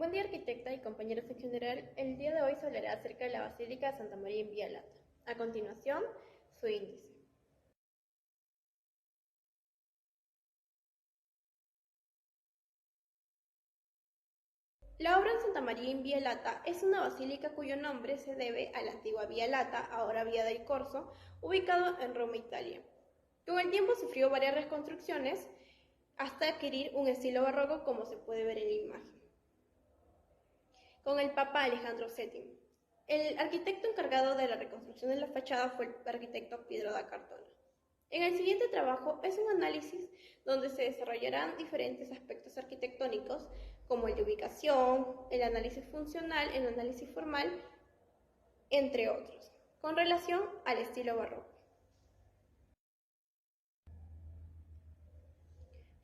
Buen día, arquitecta y compañeros en general. El día de hoy se hablará acerca de la Basílica de Santa María in Via Lata. A continuación, su índice. La obra en Santa María in Via Lata es una basílica cuyo nombre se debe a la antigua Via Lata, ahora Vía del Corso, ubicado en Roma, Italia. Con el tiempo sufrió varias reconstrucciones hasta adquirir un estilo barroco, como se puede ver en la imagen, con el Papa Alejandro VII. El arquitecto encargado de la reconstrucción de la fachada fue el arquitecto Pietro da Cartona. En el siguiente trabajo es un análisis donde se desarrollarán diferentes aspectos arquitectónicos como el de ubicación, el análisis funcional, el análisis formal, entre otros, con relación al estilo barroco.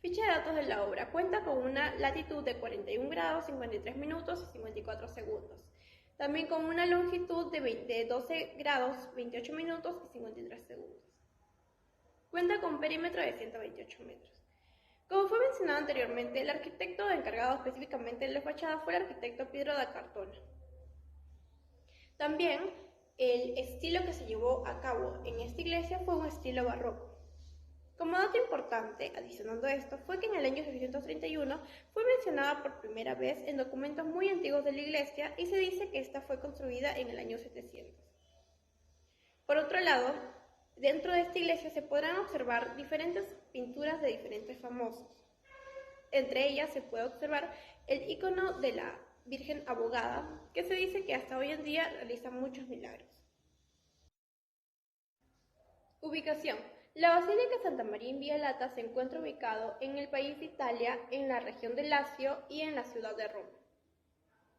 Ficha de datos de la obra. Cuenta con una latitud de 41 grados, 53 minutos y 54 segundos. También con una longitud de 12 grados, 28 minutos y 53 segundos. Cuenta con un perímetro de 128 metros. Como fue mencionado anteriormente, el arquitecto encargado específicamente de la fachada fue el arquitecto Pietro da Cartona. También el estilo que se llevó a cabo en esta iglesia fue un estilo barroco. Como dato importante, adicionando esto, fue que en el año 631 fue mencionada por primera vez en documentos muy antiguos de la iglesia y se dice que esta fue construida en el año 700. Por otro lado, dentro de esta iglesia se podrán observar diferentes pinturas de diferentes famosos. Entre ellas se puede observar el icono de la Virgen Abogada, que se dice que hasta hoy en día realiza muchos milagros. Ubicación. La Basílica Santa María in Via Lata se encuentra ubicado en el país de Italia, en la región de Lacio y en la ciudad de Roma.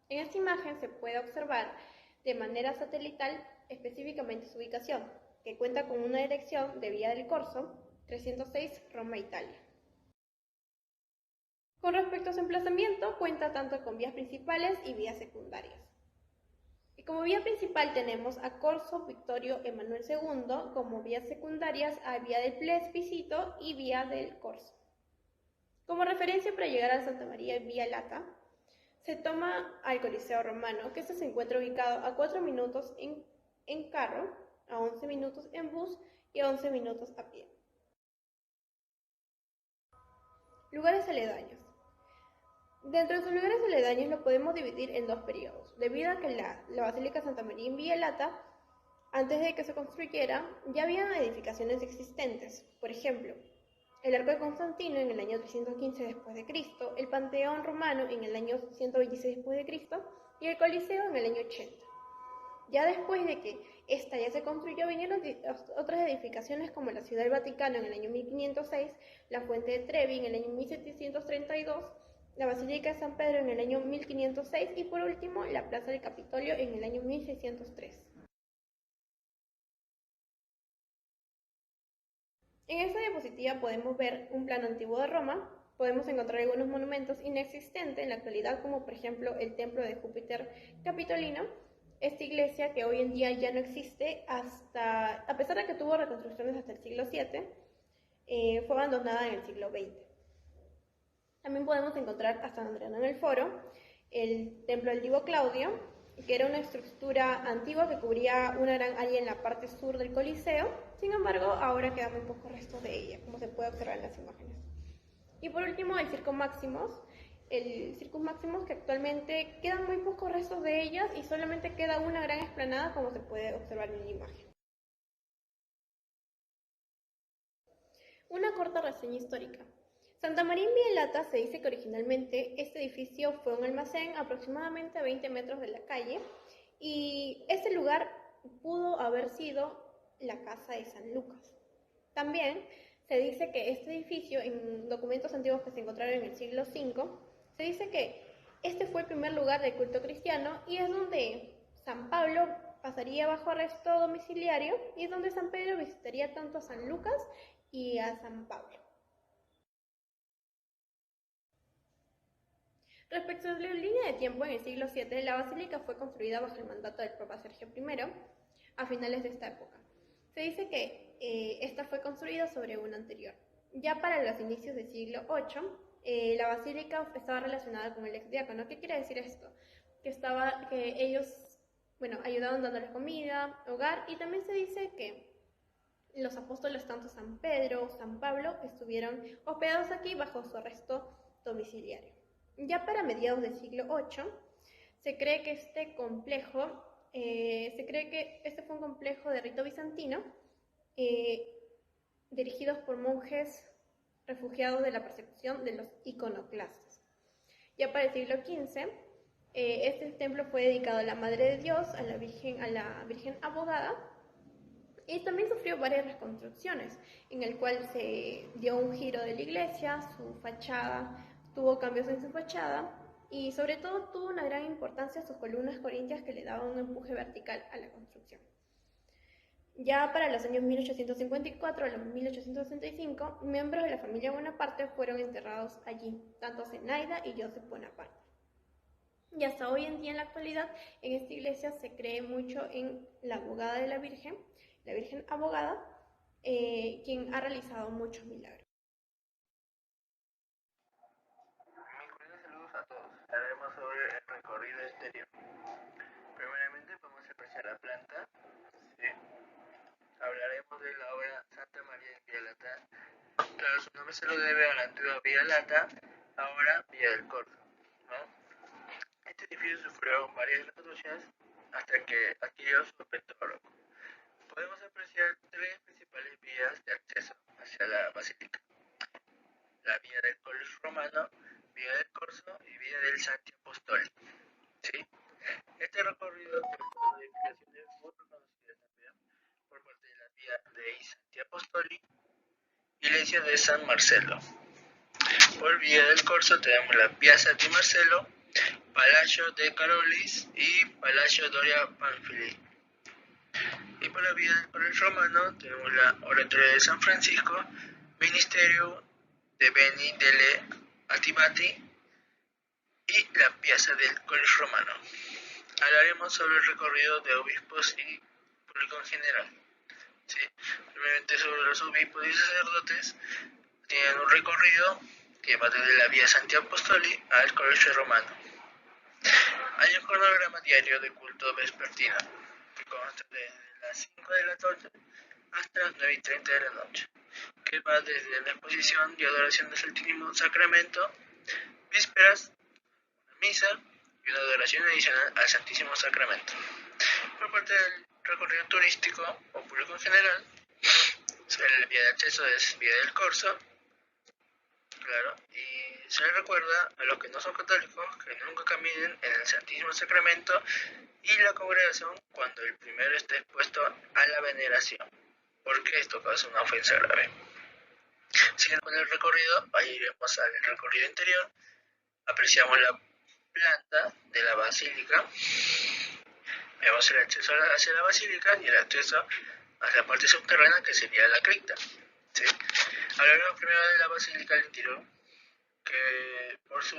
En esta imagen se puede observar de manera satelital específicamente su ubicación, que cuenta con una dirección de Vía del Corso 306 Roma, Italia. Con respecto a su emplazamiento, cuenta tanto con vías principales y vías secundarias. Y como vía principal tenemos a Corso Victorio Emanuel II, como vías secundarias a Vía del Plebiscito y Vía del Corso. Como referencia para llegar a Santa María in Via Lata, se toma al Coliseo Romano, que se encuentra ubicado a 4 minutos en carro, a 11 minutos en bus y a 11 minutos a pie. Lugares aledaños. Dentro de sus lugares aledaños lo podemos dividir en dos periodos, debido a que la Basílica Santa María in Via Lata, antes de que se construyera, ya había edificaciones existentes. Por ejemplo, el Arco de Constantino en el año 315 después de Cristo, el Panteón Romano en el año 126 después de Cristo y el Coliseo en el año 80. Ya después de que esta ya se construyó, vinieron otras edificaciones como la Ciudad del Vaticano en el año 1506, la Fuente de Trevi en el año 1732, la Basílica de San Pedro en el año 1506 y por último la Plaza del Capitolio en el año 1603. En esta diapositiva podemos ver un plano antiguo de Roma. Podemos encontrar algunos monumentos inexistentes en la actualidad, como por ejemplo el Templo de Júpiter Capitolino. Esta iglesia, que hoy en día ya no existe, a pesar de que tuvo reconstrucciones hasta el siglo VII, fue abandonada en el siglo XX. También podemos encontrar a San Adriano en el Foro, el Templo del Divo Claudio, que era una estructura antigua que cubría una gran área en la parte sur del Coliseo. Sin embargo, ahora quedan muy pocos restos de ella, como se puede observar en las imágenes. Y por último, el Circus Maximus, que actualmente quedan muy pocos restos de ellas y solamente queda una gran explanada, como se puede observar en la imagen. Una corta reseña histórica. Santa María in Via Lata se dice que originalmente este edificio fue un almacén aproximadamente a 20 metros de la calle y este lugar pudo haber sido la casa de San Lucas. También se dice que este edificio, en documentos antiguos que se encontraron en el siglo V, se dice que este fue el primer lugar de culto cristiano y es donde San Pablo pasaría bajo arresto domiciliario y es donde San Pedro visitaría tanto a San Lucas y a San Pablo. Respecto a la línea de tiempo, en el siglo VII, la basílica fue construida bajo el mandato del Papa Sergio I a finales de esta época. Se dice que esta fue construida sobre una anterior. Ya para los inicios del siglo VIII, la basílica estaba relacionada con el exdiácono. ¿Qué quiere decir esto? Que ellos, bueno, ayudaban dándoles comida, hogar, y también se dice que los apóstoles, tanto San Pedro, San Pablo, estuvieron hospedados aquí bajo su arresto domiciliario. Ya para mediados del siglo VIII, se cree que este fue un complejo de rito bizantino, eh, dirigidos por monjes refugiados de la persecución de los iconoclastas. Ya para el siglo XV, este templo fue dedicado a la Madre de Dios, a la Virgen Abogada, y también sufrió varias reconstrucciones, en el cual se dio un giro de la iglesia, su fachada, tuvo cambios en su fachada, y sobre todo tuvo una gran importancia sus columnas corintias que le daban un empuje vertical a la construcción. Ya para los años 1854 a los 1865, miembros de la familia Bonaparte fueron enterrados allí, tanto Zenaida y Joseph Bonaparte. Y hasta hoy en día, en la actualidad, en esta iglesia se cree mucho en la abogada de la Virgen Abogada, quien ha realizado muchos milagros. Mis cordiales saludos a todos. Hablaremos sobre el recorrido exterior. Primeramente vamos a apreciar la planta. Sí. Hablaremos de la obra Santa María en Vía Lata. Claro, su nombre se lo debe a la antigua Vía Lata, ahora Vía del Corso, ¿no? Este edificio sufrió varias reconstrucciones hasta que adquirió su aspecto barroco. Podemos apreciar tres principales vías de acceso hacia la basílica: la vía del Colle Romano, vía del Corso y vía del Santi Apostoli. ¿Sí? Este recorrido fue de edificaciones muy reconocidas también por parte de la vía de Santi Apostoli, iglesia de San Marcelo. Por vía del Corso tenemos la Piazza di Marcello, Palacio de Carolis y Palacio Doria Pamphili. Y por la vía del Colle Romano tenemos la Oratoria de San Francisco, Ministerio de Beni delle Attivati y la Piazza del Colle Romano. Hablaremos sobre el recorrido de obispos y público en general. ¿Sí? Primeramente sobre los obispos y sacerdotes, tienen un recorrido que va desde la vía Santi Apostoli al Colegio Romano. Hay un cronograma diario de culto vespertino que consta desde las 5 de la tarde hasta las 9:30 de la noche, que va desde la exposición y adoración del Santísimo Sacramento, vísperas, misa y una adoración adicional al Santísimo Sacramento. Por parte del recorrido turístico o público en general, la vía de acceso es vía del Corso, claro, y se les recuerda a los que no son católicos que nunca caminen en el Santísimo Sacramento y la congregación cuando el primero esté expuesto a la veneración, porque esto causa una ofensa grave. Siguiendo con el recorrido, ahí iremos al recorrido interior, apreciamos la planta de la basílica, vemos el acceso hacia la basílica y el acceso hacia la parte subterránea que sería la cripta. ¿Sí? Hablaremos primero de la basílica al interior, que por su...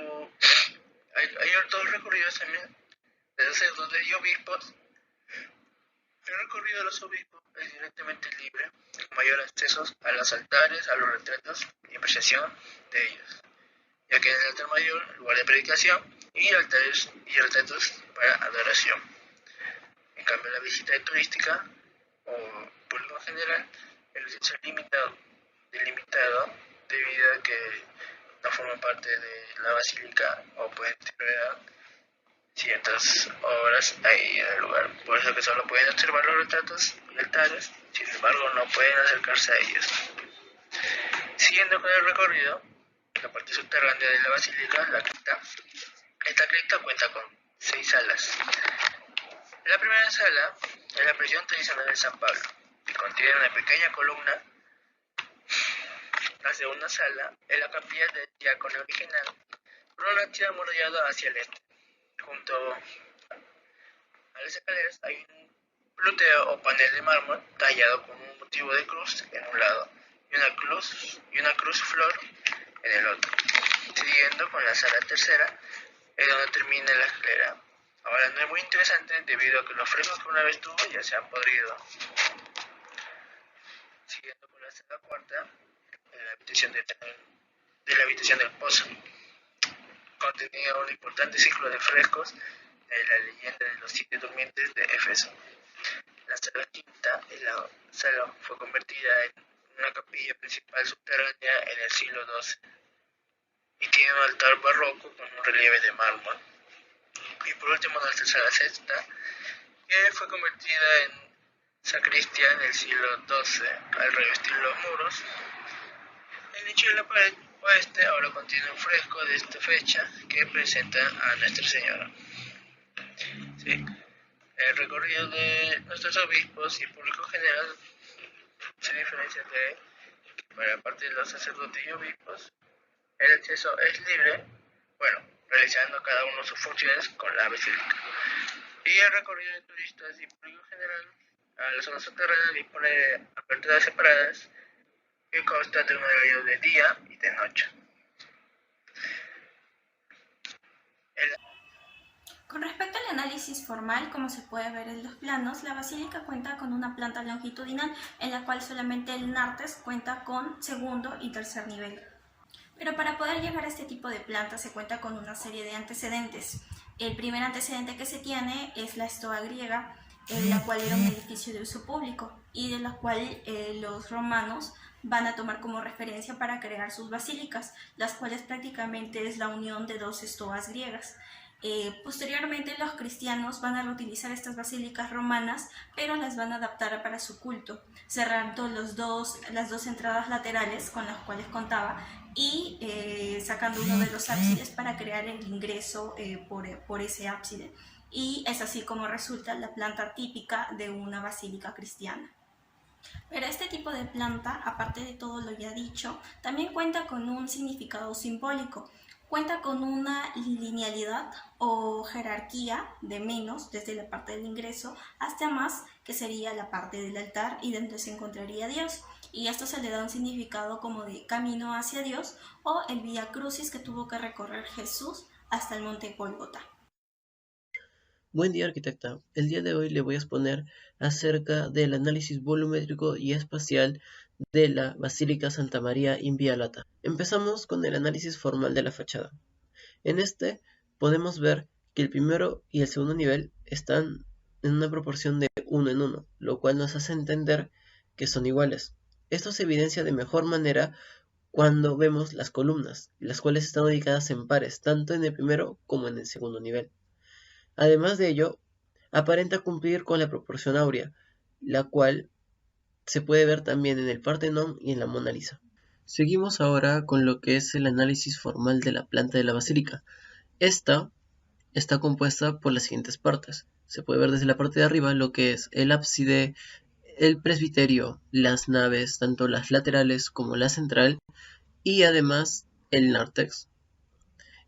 hay otros recorridos también de sacerdotes y obispos. El recorrido de los obispos es directamente libre, con mayor acceso a los altares, a los retratos y apreciación de ellos, ya que en el altar mayor, lugar de predicación, y altares y retratos para adoración. En cambio, la visita turística o público en general, el acceso es delimitado debido a que no forma parte de la basílica o pueden celebrar ciertas obras ahí en el lugar. Por eso que solo pueden observar los retratos y altares, sin embargo no pueden acercarse a ellos. Siguiendo con el recorrido, la parte subterránea de la basílica, la cripta. Esta cripta cuenta con 6 salas. La primera sala es la prisión tradicional de San Pablo, que contiene una pequeña columna. La segunda sala es la capilla del diácono original, con una archivo amurallado hacia el este. Junto a las escaleras hay un pluteo o panel de mármol tallado con un motivo de cruz en un lado y una cruz flor en el otro. Siguiendo con la sala tercera, es donde termina la escalera. Ahora no es muy interesante debido a que los frescos que una vez tuvo ya se han podrido. Siguiendo con la sala cuarta, de la habitación del pozo. Contenía un importante ciclo de frescos de la leyenda de los 7 durmientes de Éfeso. La sala quinta, la sala fue convertida en una capilla principal subterránea en el siglo XII y tiene un altar barroco con un relieve de mármol. Y por último, nuestra sala sexta, que fue convertida en sacristía en el siglo XII. Al revestir los muros, el nicho de la pared oeste ahora contiene un fresco de esta fecha que presenta a Nuestra Señora. Sí. El recorrido de nuestros obispos y público general se diferencia de que para parte de los sacerdotes y obispos el acceso es libre, realizando cada uno sus funciones con la basílica. Y el recorrido de turistas y público general a la zona subterránea dispone de aperturas separadas que constan de un horario de día y de noche. Con respecto al análisis formal, como se puede ver en los planos, la basílica cuenta con una planta longitudinal en la cual solamente el nártex cuenta con segundo y tercer nivel. Pero para poder llegar a este tipo de planta se cuenta con una serie de antecedentes. El primer antecedente que se tiene es la estoa griega, la cual era un edificio de uso público y de la cual los romanos van a tomar como referencia para crear sus basílicas, las cuales prácticamente es la unión de dos estoas griegas. Posteriormente los cristianos van a reutilizar estas basílicas romanas, pero las van a adaptar para su culto, cerrando las dos entradas laterales con las cuales contaba y sacando uno de los ábsides para crear el ingreso por ese ábside. Y es así como resulta la planta típica de una basílica cristiana. Pero este tipo de planta, aparte de todo lo ya dicho, también cuenta con un significado simbólico. Cuenta con una linealidad o jerarquía de menos desde la parte del ingreso hasta más, que sería la parte del altar y donde se encontraría Dios. Y esto se le da un significado como de camino hacia Dios o el Vía Crucis que tuvo que recorrer Jesús hasta el monte Gólgota. Buen día, arquitecta. El día de hoy le voy a exponer acerca del análisis volumétrico y espacial de la Basílica Santa María in Via Lata. Empezamos con el análisis formal de la fachada. En este podemos ver que el primero y el segundo nivel están en una proporción de 1 en 1, lo cual nos hace entender que son iguales. Esto se evidencia de mejor manera cuando vemos las columnas, las cuales están ubicadas en pares, tanto en el primero como en el segundo nivel. Además de ello, aparenta cumplir con la proporción áurea, la cual se puede ver también en el Partenón y en la Mona Lisa. Seguimos ahora con lo que es el análisis formal de la planta de la basílica. Esta está compuesta por las siguientes partes. Se puede ver desde la parte de arriba lo que es el ábside, el presbiterio, las naves, tanto las laterales como la central, y además el nártex,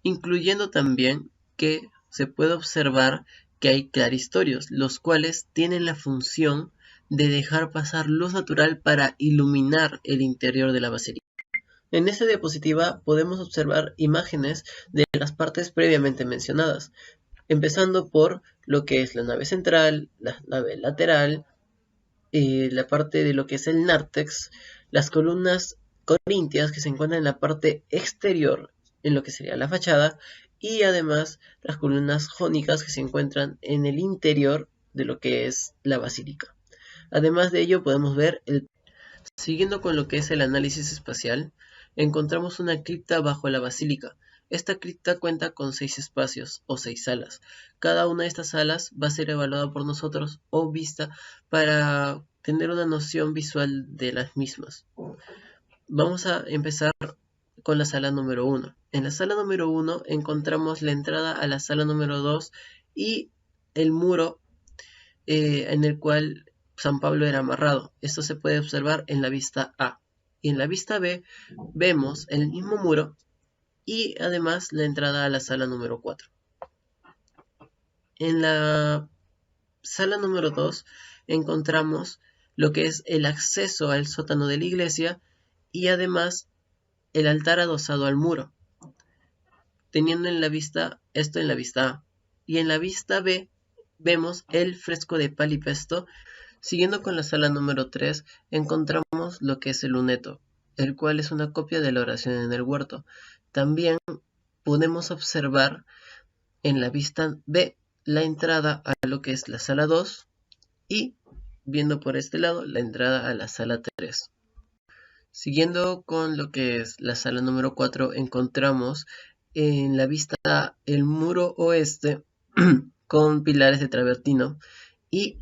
incluyendo también que se puede observar que hay claristorios, los cuales tienen la función de dejar pasar luz natural para iluminar el interior de la basílica. En esta diapositiva podemos observar imágenes de las partes previamente mencionadas, empezando por lo que es la nave central, la nave lateral, la parte de lo que es el nártex, las columnas corintias que se encuentran en la parte exterior, en lo que sería la fachada, y además las columnas jónicas que se encuentran en el interior de lo que es la basílica. Además de ello podemos ver, siguiendo con lo que es el análisis espacial, encontramos una cripta bajo la basílica. Esta cripta cuenta con 6 espacios o 6 salas. Cada una de estas salas va a ser evaluada por nosotros o vista para tener una noción visual de las mismas. Vamos a empezar con la sala número 1. En la sala número 1 encontramos la entrada a la sala número 2 y el muro en el cual San Pablo era amarrado. Esto se puede observar en la vista A. Y en la vista B vemos el mismo muro y además la entrada a la sala número 4. En la sala número 2 encontramos lo que es el acceso al sótano de la iglesia y además el altar adosado al muro, teniendo en la vista esto en la vista A. Y en la vista B vemos el fresco de Palipesto. Siguiendo con la sala número 3 encontramos lo que es el luneto. el cual es una copia de la oración en el huerto. También podemos observar en la vista B la entrada a lo que es la sala 2 y, viendo por este lado, la entrada a la sala 3. Siguiendo con lo que es la sala número 4, encontramos en la vista A el muro oeste con pilares de travertino, y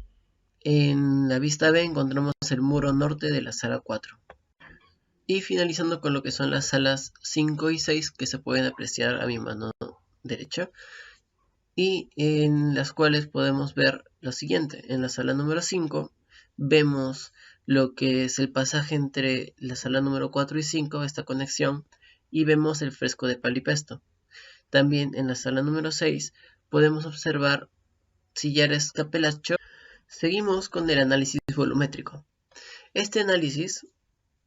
en la vista B encontramos el muro norte de la sala 4. Y finalizando con lo que son las salas 5 y 6, que se pueden apreciar a mi mano derecha, y en las cuales podemos ver lo siguiente. En la sala número 5 vemos lo que es el pasaje entre la sala número 4 y 5, esta conexión, y vemos el fresco de Palipesto. También en la sala número 6 podemos observar sillares Capellaccio. Seguimos con el análisis volumétrico. Este análisis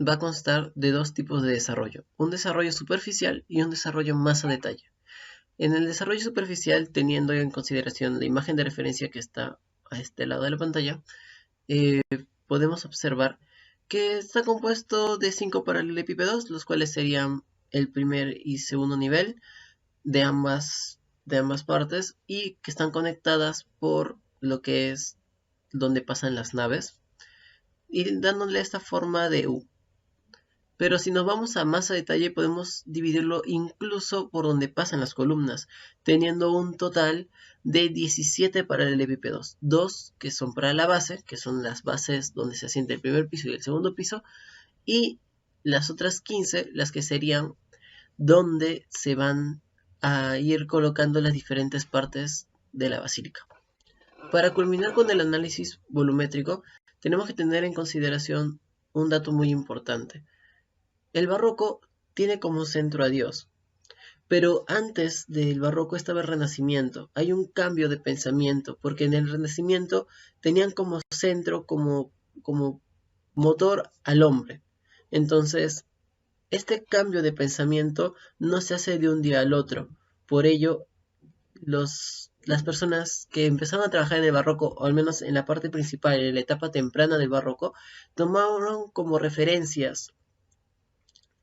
va a constar de dos tipos de desarrollo, un desarrollo superficial y un desarrollo más a detalle. En el desarrollo superficial, teniendo en consideración la imagen de referencia que está a este lado de la pantalla, podemos observar que está compuesto de 5 paralelepípedos, los cuales serían el primer y segundo nivel de ambas partes, y que están conectadas por lo que es donde pasan las naves, y dándole esta forma de U. Pero si nos vamos a más a detalle, podemos dividirlo incluso por donde pasan las columnas, teniendo un total de 17 paralelepípedos, 2 que son para la base, que son las bases donde se asienta el primer piso y el segundo piso, y las otras 15, las que serían donde se van a ir colocando las diferentes partes de la basílica. Para culminar con el análisis volumétrico, tenemos que tener en consideración un dato muy importante. El barroco tiene como centro a Dios, pero antes del barroco estaba el Renacimiento. Hay un cambio de pensamiento, porque en el Renacimiento tenían como centro, como motor al hombre. Entonces, este cambio de pensamiento no se hace de un día al otro. Por ello, las personas que empezaron a trabajar en el barroco, o al menos en la parte principal, en la etapa temprana del barroco, tomaron como referencias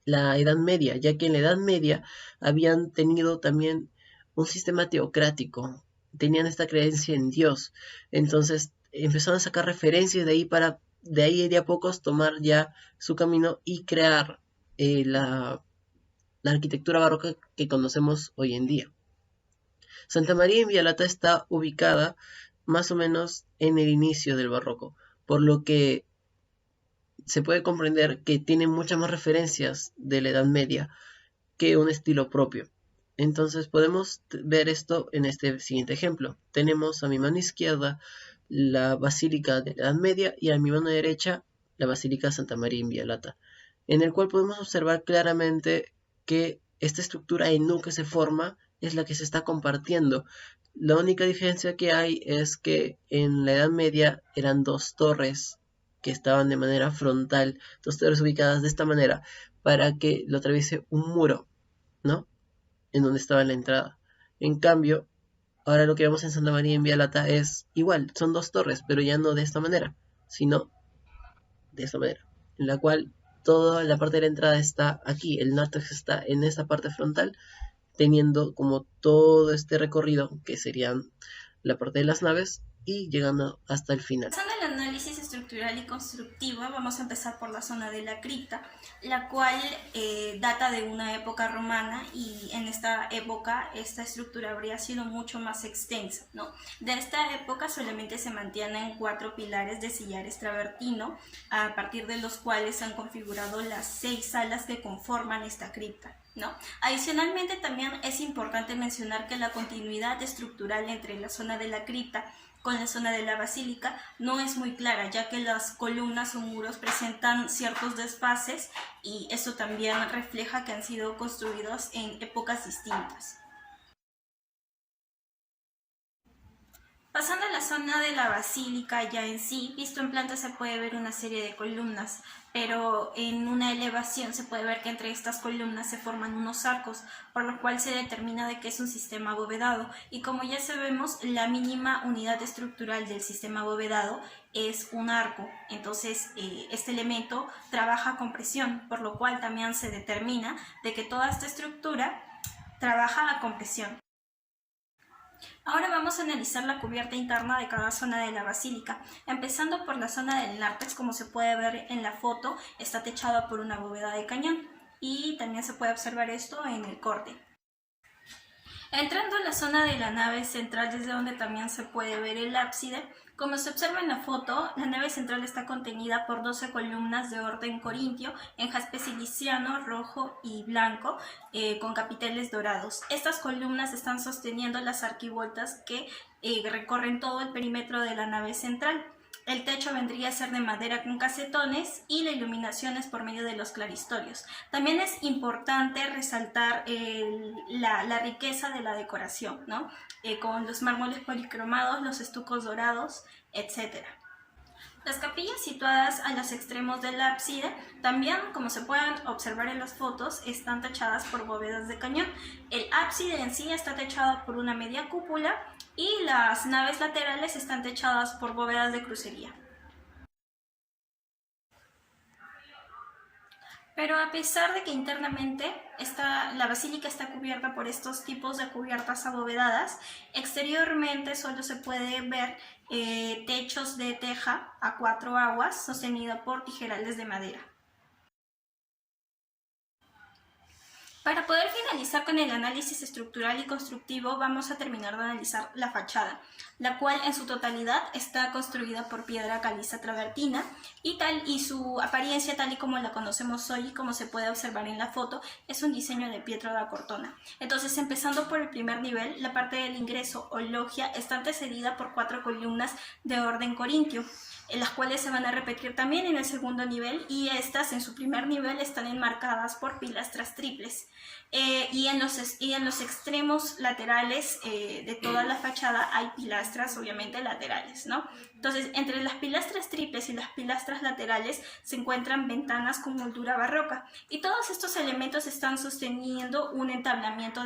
la Edad Media, ya que en la Edad Media habían tenido también un sistema teocrático, tenían esta creencia en Dios. Entonces empezaron a sacar referencias de ahí de a pocos tomar ya su camino y crear la arquitectura barroca que conocemos hoy en día. Santa María in Vialata está ubicada más o menos en el inicio del barroco, por lo que se puede comprender que tiene muchas más referencias de la Edad Media que un estilo propio. Entonces podemos ver esto en este siguiente ejemplo. Tenemos a mi mano izquierda la Basílica de la Edad Media y a mi mano derecha la Basílica de Santa María in Vialata, en el cual podemos observar claramente que esta estructura en U que se forma es la que se está compartiendo. La única diferencia que hay es que en la Edad Media eran dos torres que estaban de manera frontal, dos torres ubicadas de esta manera, para que lo atraviese un muro, ¿no? En donde estaba la entrada. En cambio, ahora lo que vemos en Santa María in Vialata es igual, son dos torres, pero ya no de esta manera, sino de esta manera, en la cual toda la parte de la entrada está aquí, el nártex está en esta parte frontal, teniendo como todo este recorrido, que serían la parte de las naves, y llegando hasta el final. Pasando al análisis estructural y constructivo, vamos a empezar por la zona de la cripta, la cual data de una época romana, y en esta época esta estructura habría sido mucho más extensa, ¿no? De esta época solamente se mantienen 4 pilares de sillares travertino, a partir de los cuales se han configurado las 6 salas que conforman esta cripta, ¿no? Adicionalmente, también es importante mencionar que la continuidad estructural entre la zona de la cripta con la zona de la basílica no es muy clara, ya que las columnas o muros presentan ciertos desfases, y eso también refleja que han sido construidos en épocas distintas. Pasando a la zona de la basílica ya en sí, visto en planta se puede ver una serie de columnas, pero en una elevación se puede ver que entre estas columnas se forman unos arcos, por lo cual se determina de que es un sistema abovedado. Y como ya sabemos, la mínima unidad estructural del sistema abovedado es un arco. Entonces, este elemento trabaja con presión, por lo cual también se determina de que toda esta estructura trabaja a compresión. Ahora vamos a analizar la cubierta interna de cada zona de la basílica, empezando por la zona del nártex. Como se puede ver en la foto, está techada por una bóveda de cañón y también se puede observar esto en el corte. Entrando en la zona de la nave central, desde donde también se puede ver el ábside, como se observa en la foto, la nave central está contenida por 12 columnas de orden corintio en jaspe siliciano, rojo y blanco, con capiteles dorados. Estas columnas están sosteniendo las arquivoltas que recorren todo el perímetro de la nave central. El techo vendría a ser de madera con casetones y la iluminación es por medio de los claristorios. También es importante resaltar la riqueza de la decoración, ¿no? Con los mármoles policromados, los estucos dorados, etc. Las capillas situadas a los extremos del ábside también, como se pueden observar en las fotos, están techadas por bóvedas de cañón. El ábside en sí está techado por una media cúpula y las naves laterales están techadas por bóvedas de crucería. Pero a pesar de que internamente la basílica está cubierta por estos tipos de cubiertas abovedadas, exteriormente solo se puede ver techos de teja a 4 aguas sostenido por tijerales de madera. Para poder finalizar con el análisis estructural y constructivo, vamos a terminar de analizar la fachada, la cual en su totalidad está construida por piedra caliza travertina y su apariencia tal y como la conocemos hoy y como se puede observar en la foto, es un diseño de Pietro da Cortona. Entonces, empezando por el primer nivel, la parte del ingreso o loggia está antecedida por 4 columnas de orden corintio, en las cuales se van a repetir también en el segundo nivel, y estas en su primer nivel están enmarcadas por pilastras triples. Y en los extremos laterales de toda la fachada hay pilastras obviamente laterales, ¿no? Entonces, entre las pilastras triples y las pilastras laterales se encuentran ventanas con moldura barroca, y todos estos elementos están sosteniendo un entablamiento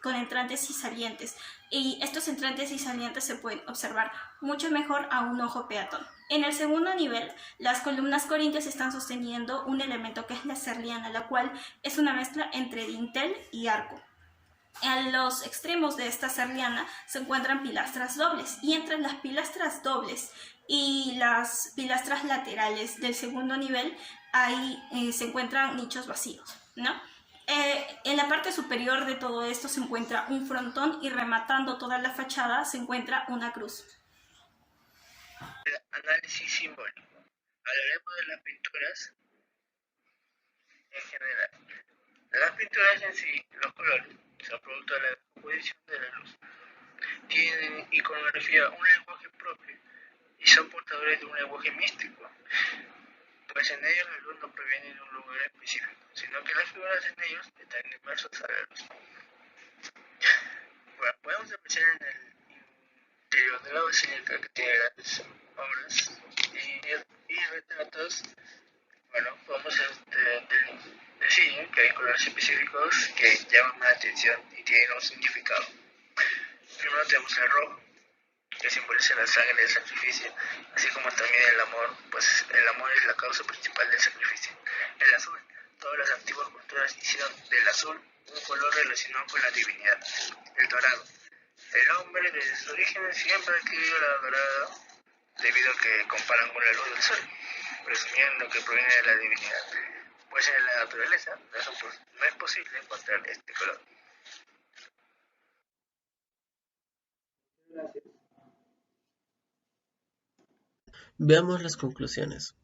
con entrantes y salientes, y estos entrantes y salientes se pueden observar mucho mejor a un ojo peatón. En el segundo nivel, las columnas corintias están sosteniendo un elemento que es la serliana, la cual es una mezcla entre dintel y arco. En los extremos de esta serliana se encuentran pilastras dobles, y entre las pilastras dobles y las pilastras laterales del segundo nivel se encuentran nichos vacíos, ¿no? En la parte superior de todo esto se encuentra un frontón, y rematando toda la fachada se encuentra una cruz. Análisis simbólico. Hablaremos de las pinturas en general. Las pinturas en sí, los colores, son producto de la composición de la luz. Tienen iconografía, un lenguaje propio, y son portadores de un lenguaje místico, pues en ellos la luz no proviene de un lugar específico, sino que las figuras en ellos están inmersos a la luz. Bueno, podemos apreciar en el interior de la basílica que tiene grandes obras y retratos. Bueno, podemos decir que hay colores específicos que llaman la atención y tienen un significado. Primero tenemos el rojo, que simboliza la sangre del sacrificio, así como también el amor, pues el amor es la causa principal del sacrificio. El azul, todas las antiguas culturas hicieron del azul un color relacionado con la divinidad. El dorado, el hombre desde sus orígenes siempre ha querido la dorada, debido a que comparan con la luz del sol, presumiendo que proviene de la divinidad, pues en la naturaleza no es posible encontrar este color. Veamos las conclusiones.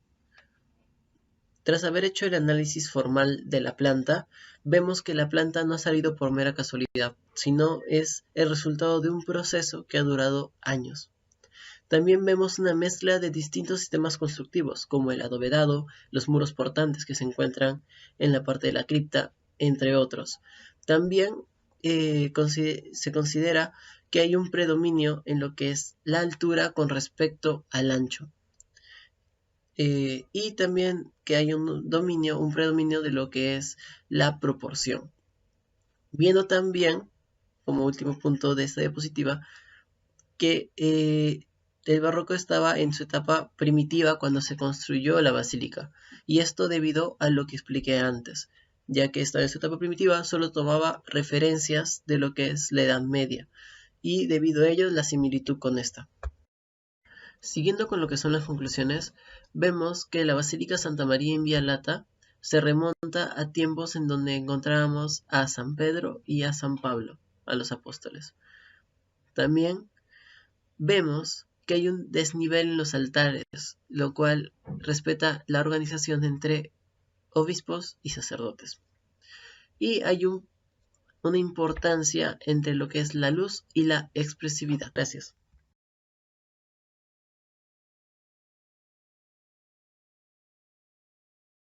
Tras haber hecho el análisis formal de la planta, vemos que la planta no ha salido por mera casualidad, sino es el resultado de un proceso que ha durado años. También vemos una mezcla de distintos sistemas constructivos, como el adovedado, los muros portantes que se encuentran en la parte de la cripta, entre otros. También se considera que hay un predominio en lo que es la altura con respecto al ancho. Y también que hay un predominio de lo que es la proporción. Viendo también, como último punto de esta diapositiva, que el barroco estaba en su etapa primitiva cuando se construyó la basílica, y esto debido a lo que expliqué antes, ya que estaba en su etapa primitiva solo tomaba referencias de lo que es la Edad Media, y debido a ello la similitud con esta. Siguiendo con lo que son las conclusiones, vemos que la Basílica Santa María in Via Lata se remonta a tiempos en donde encontrábamos a San Pedro y a San Pablo, a los apóstoles. También vemos que hay un desnivel en los altares, lo cual respeta la organización entre obispos y sacerdotes. Y hay una importancia entre lo que es la luz y la expresividad. Gracias.